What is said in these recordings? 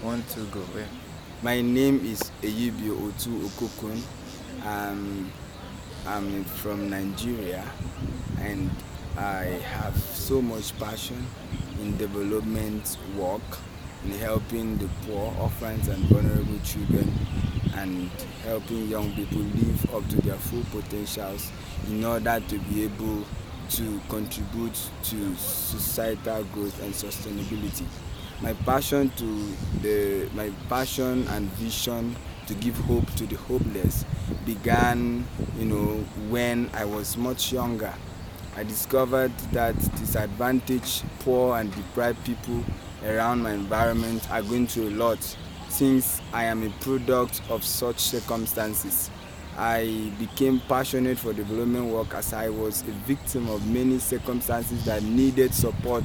Want to go where? My name is Eyibio Otu Okokun. Um, I'm from Nigeria, and I have so much passion in development work, in helping the poor, orphans, and vulnerable children, and helping young people live up to their full potentials in order to be able to contribute to societal growth and sustainability. My passion and vision to give hope to the hopeless began, when I was much younger. I discovered that disadvantaged, poor, and deprived people around my environment are going through a lot. Since I am a product of such circumstances, I became passionate for development work as I was a victim of many circumstances that needed support,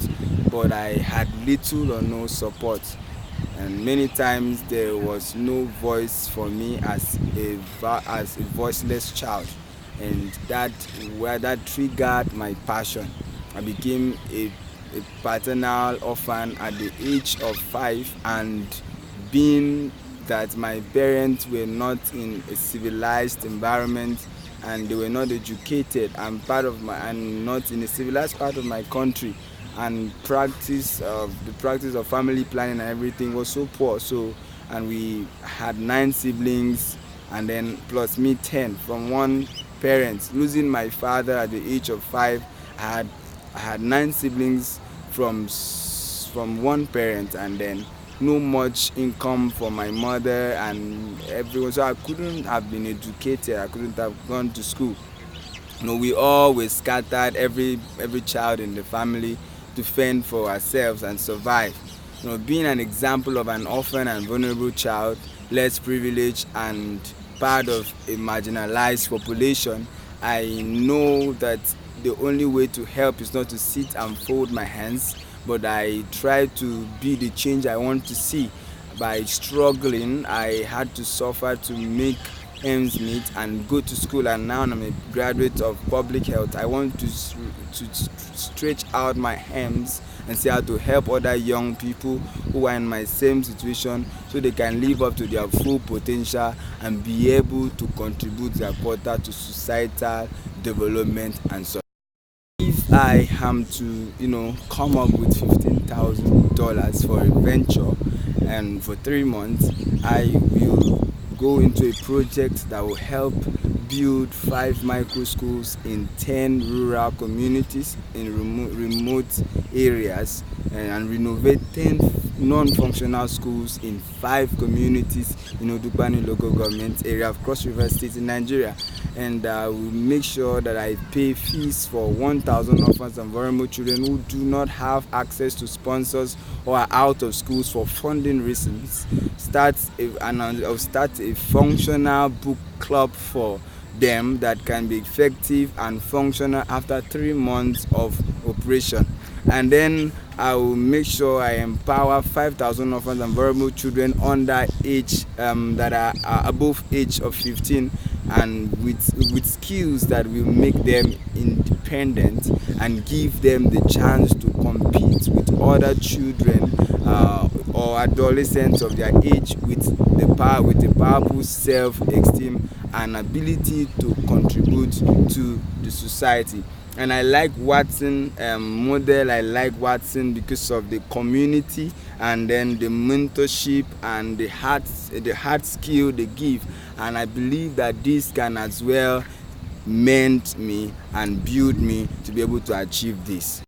but I had little or no support. And many times there was no voice for me as a voiceless child, and that triggered my passion. I became a paternal orphan at the age of 5, and being that my parents were not in a civilized environment and they were not educated and not in a civilized part of my country, and the practice of family planning and everything was so poor. So, and we had 9 siblings, and then plus me 10 from one parent. Losing my father at the age of 5, I had I had 9 siblings from one parent, and then no much income for my mother and everyone. So I couldn't have been educated. I couldn't have gone to school. We all were scattered, every child in the family, to fend for ourselves and survive. Being an example of an orphan and vulnerable child, less privileged and part of a marginalized population, I know that the only way to help is not to sit and fold my hands, but I try to be the change I want to see. By struggling, I had to suffer to make ends meet and go to school, and now I'm a graduate of public health. I want to stretch out my hands and see how to help other young people who are in my same situation, so they can live up to their full potential and be able to contribute their quota to societal development and so. If I am to, come up with $15,000 for a venture, and for 3 months, I will go into a project that will help build 5 micro schools in 10 rural communities in remote areas, and renovate 10 non-functional schools in 5 communities in Odukbani local government area of Cross River State in Nigeria. And will make sure that I pay fees for 1,000 orphans and vulnerable children who do not have access to sponsors or are out of schools for funding reasons. I'll start a functional book club for them that can be effective and functional after 3 months of operation. And then I will make sure I empower 5,000 orphans and vulnerable children under age that are above age of 15, and with skills that will make them independent and give them the chance to compete with other children or adolescents of their age with a powerful self-esteem and ability to contribute to the society. And I like Watson model. I like Watson because of the community, and then the mentorship and the hard skill they give. And I believe that this can as well mend me and build me to be able to achieve this.